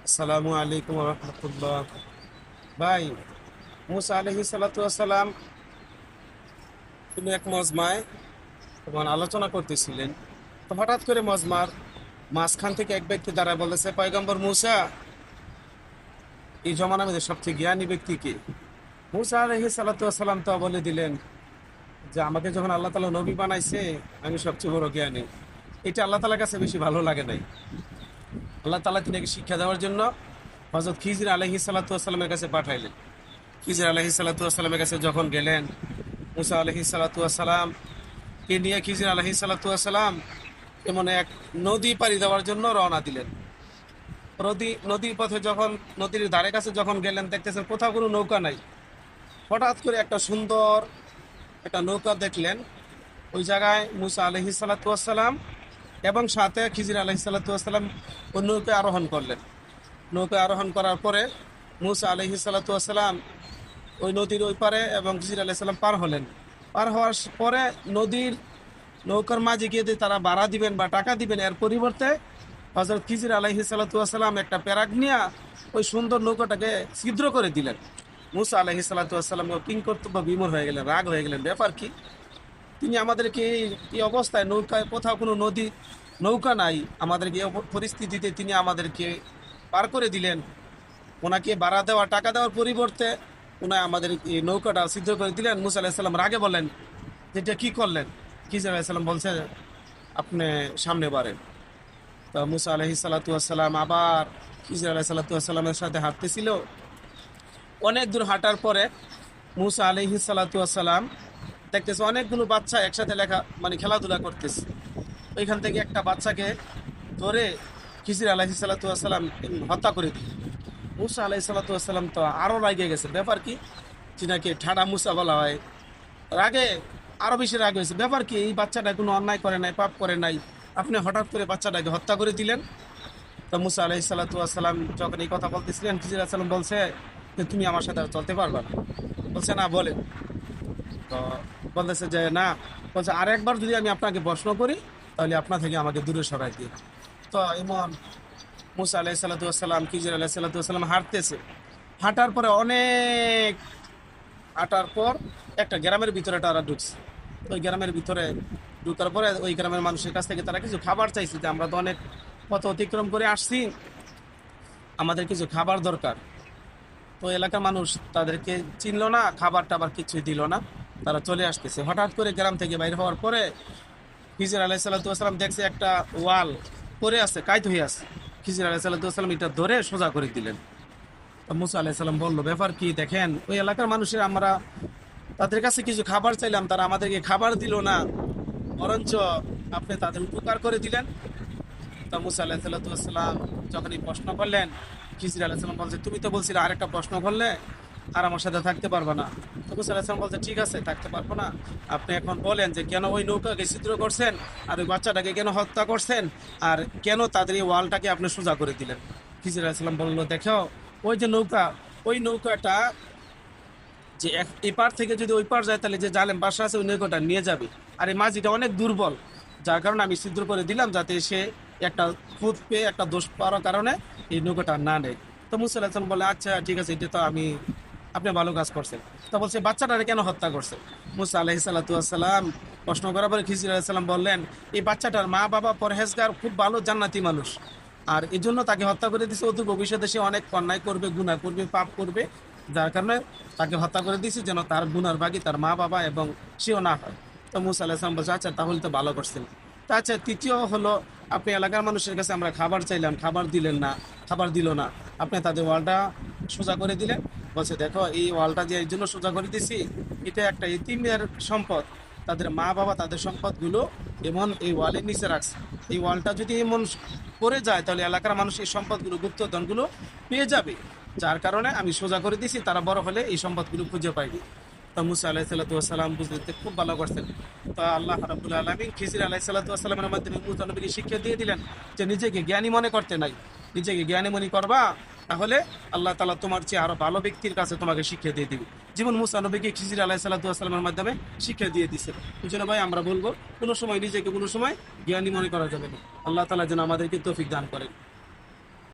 আসসালামু আলাইকুম রহমতুল্লাহ। ভাই, মুসা আলহি সালাম তিনি এক মজমায় তখন আলোচনা করতেছিলেন। তো হঠাৎ করে মজমার মাঝখান থেকে এক ব্যক্তি দাঁড়ায় বলেছে, পয়গম্বর মুসা, এই জমানার মধ্যে সবচেয়ে জ্ঞানী ব্যক্তি কে? মুসা আলহি সালাম তো বলে দিলেন যে আমাকে যখন আল্লাহ তালা নবী বানাইছে আমি সবচেয়ে বড় জ্ঞানী। এটা আল্লাহ তালার কাছে বেশি ভালো লাগে নাই। আল্লাহ তালা তিনাকে শিক্ষা দেওয়ার জন্য হজরত খিজির আলহি সালামের কাছে পাঠাইলেন। খিজির আলহি সালামের কাছে যখন গেলেন, মুসা আলহি সালাম কে নিয়ে খিজির আলহি সালাম এমন এক নদী পাড়ি দেওয়ার জন্য রওনা দিলেন। নদীর পথে যখন নদীর ধারে কাছে যখন গেলেন, দেখতেছেন কোথাও কোনো নৌকা নাই। হঠাৎ করে একটা সুন্দর একটা নৌকা দেখলেন। ওই জায়গায় মুসা আলহি সালাম এবং সাথে খিজির আলহি সালাম ওই নৌকায় আরোহণ করলেন। নৌকায় আরোহণ করার পরে মুসা আলহি সালাম ওই নদীর ওই পারে এবং খিজির আলাইসাল্লাম পার হলেন। পার হওয়ার পরে নদীর নৌকার মাঝে গিয়ে যে তারা ভাড়া দিবেন বা টাকা দিবেন, এর পরিবর্তে হযরত খিজির আলাইহিস সালাম একটা প্যারাক নিয়ে ওই সুন্দর নৌকাটাকে ছিদ্র করে দিলেন। মুসা আলাইহিস সালাম কিং কর্তব্য বিমূঢ় হয়ে গেলেন, রাগ হয়ে গেলেন। ব্যাপার কি? তিনি আমাদেরকে এই অবস্থায় নৌকায়, কোথাও কোনো নৌকা নাই, আমাদেরকে এই পরিস্থিতিতে তিনি আমাদেরকে পার করে দিলেন। ওনাকে ভাড়া দেওয়া টাকা দেওয়ার পরিবর্তে উনি আমাদের এই নৌকাটা সিদ্ধ করে দিলেন। মুসা আলাহিসাল্লাম রাগে বলেন, যেটা কি করলেন? খিজির আলাইসাল্লাম বলছে, আপনি সামনে বাড়েন। তো মুসা আলহি সালাম আবার খিজির আলাহি সাল্লামের সাথে হাঁটতেছিল। অনেক দূর হাঁটার পরে মুসা আলহি সালাম দেখতেছে অনেকগুলো বাচ্চা একসাথে খেলাধুলা করতেছে। ওইখান থেকে একটা বাচ্চাকে ধরে খিজির আলহি সালাম হত্যা করে দিল। মুসা আলাহি সাল্লাম তো আরো রাগে গেছে। ব্যাপার কি? যিনাকে ঠাডা মুসা বলা হয়, রাগে আরো বেশি রাগ হয়েছে। ব্যাপার কি? এই বাচ্চাটা কোনো অন্যায় করে নাই, পাপ করে নাই, আপনি হঠাৎ করে বাচ্চাটাকে হত্যা করে দিলেন। তো মুসা আলাহি সাল্লাম যখন এই কথা বলতেছিলেন, খিজির সাল্লাম বলছে যে তুমি আমার সাথে আর চলতে পারবা না। বলছে না, বলেন। তো বলতেছে যে না, বলছে আর একবার যদি আমি আপনাকে প্রশ্ন করি তাহলে আপনা থেকে আমাকে দূরে সরাই দিন। তো এমন মুসা আলাহি সাল্লাম খিজির আলাহি সাল্লাম হাঁটতেছে। হাঁটার পরে অনেক হাঁটার পর একটা গ্রামের ভিতরে তারা ঢুকছে। ওই গ্রামের ভিতরে ঢুকার পরে ওই গ্রামের মানুষের কাছ থেকে তারা কিছু খাবার চাইছে, যে আমরা তো অনেক পথ অতিক্রম করে আসছি, আমাদের কিছু খাবার দরকার। তো এলাকার মানুষ তাদেরকে চিনলো না, খাবার টাবার কিছুই দিল না, তারা চলে আসতেছে। হঠাৎ করে গ্রাম থেকে বাইরে হওয়ার পরে খিজির আলাহি সাল্লাম দেখছে একটা ওয়াল পরে আছে, কায়ত হয়ে আছে। খিজির আলাহি সাল্লাম এটা ধরে সোজা করে দিলেন। তো মুসা আলাহি সাল্লাম বললো, ব্যাপার কি? দেখেন ওই এলাকার মানুষের, আমরা তাদের কাছে কিছু খাবার চাইলাম, তারা আমাদেরকে খাবার দিল না, বরঞ্চ আপনি তাদের উপকার করে দিলেন। তা মুসা আলাহিসাল্লাম যখন এই প্রশ্ন করলেন, খিজির আলাইসাল্লাম বলছে, তুমি তো বলছিলে আরেকটা প্রশ্ন করলে আর আমার সাথে থাকতে পারবে না। তো মুসা আলাহিসাল্লাম বলছে, ঠিক আছে, থাকতে পারবো না। আপনি এখন বলেন যে কেন ওই নৌকাকে ছিদ্র করছেন, আর ওই বাচ্চাটাকে কেন হত্যা করছেন, আর কেন তাদের এই ওয়ালটাকে আপনি সোজা করে দিলেন? খিজির আলাইসাল্লাম বললো, দেখো ওই যে নৌকা, ওই নৌকাটা যে এপার থেকে যদি ওই পার যায় তাহলে যে জালেম বাসা আছে ওই নৌকাটা নিয়ে যাবে। আর এই মাঝিটা অনেক দুর্বল, যার কারণে আমি ছিদ্র করে দিলাম যাতে সে একটা খুঁত পেয়ে একটা দোষ পাওয়ার কারণে এই নৌকাটা না নেয়। তো মুসা আলাহিস সাল্লাম বলে, আচ্ছা ঠিক আছে, এটা তো আপনি ভালো কাজ করছেন। তো বলছে, বাচ্চাটারে কেন হত্যা করছে? মুসা আলাহি সাল্লাম প্রশ্ন করার পরে খিজির আলাইহিস সালাম বললেন, এই বাচ্চাটার মা বাবা পরহেজগার, খুব ভালো জান্নাতি মানুষ, আর এই জন্য তাকে হত্যা করে দিয়েছে। অদূর ভবিষ্যতে সে অনেক অন্যায় করবে, গুনাহ করবে, পাপ করবে, যার কারণে তাকে হত্যা করে দিয়েছে, যেন তার গুনার ভাগী তার মা বাবা এবং সেও না হয়। তো মুসা আলাইহিস সালাম বলছে, আচ্ছা তাহলে তো ভালো করছেন। তা আচ্ছা, তৃতীয় হলো, আপনি এলাকার মানুষের কাছে আমরা খাবার চাইলাম, খাবার দিলেন না, খাবার দিল না, আপনি তাদের ওয়ালটা সোজা করে দিলেন। বলছে, দেখো এই ওয়ালটা যে এই জন্য সোজা করে দিছি, এটা একটা ইতিমের সম্পদ, তাদের মা বাবা তাদের সম্পদগুলো এমন এই ওয়ালের নিচে রাখছে। এই ওয়ালটা যদি এমন করে যায় তাহলে এলাকার মানুষ এই সম্পদগুলো, গুপ্তধনগুলো পেয়ে যাবে, যার কারণে আমি সোজা করে দিছি, তারা বড় হলে এই সম্পদগুলো খুঁজে পাইবে। তা মুসা আলাহি সাল্লাম বুঝতে খুব ভালো করছেন। তা আল্লাহ রাব্বুল আলামিন খিজির আলাহি সাল্লামের মাধ্যমে মুসা নবীকে শিক্ষা দিয়ে দিলেন যে নিজেকে জ্ঞানী মনে করতে নাই, নিজেকে জ্ঞানী মনে করবা তাহলে আল্লাহ তাআলা তোমার চেয়ে আরো ভালো ব্যক্তির কাছে তোমাকে শিক্ষা দিয়ে দিবে, যেমন মুসা নবীকে খিজির আলাইহিসসালামের মাধ্যমে শিক্ষা দিয়ে দিছে। এই জন্য ভাই আমরা বলবো কোনো সময় নিজেকে কোনো সময় জ্ঞানী মনে করা যাবে না। আল্লাহ তাআলা যেন আমাদেরকে তৌফিক দান করেন।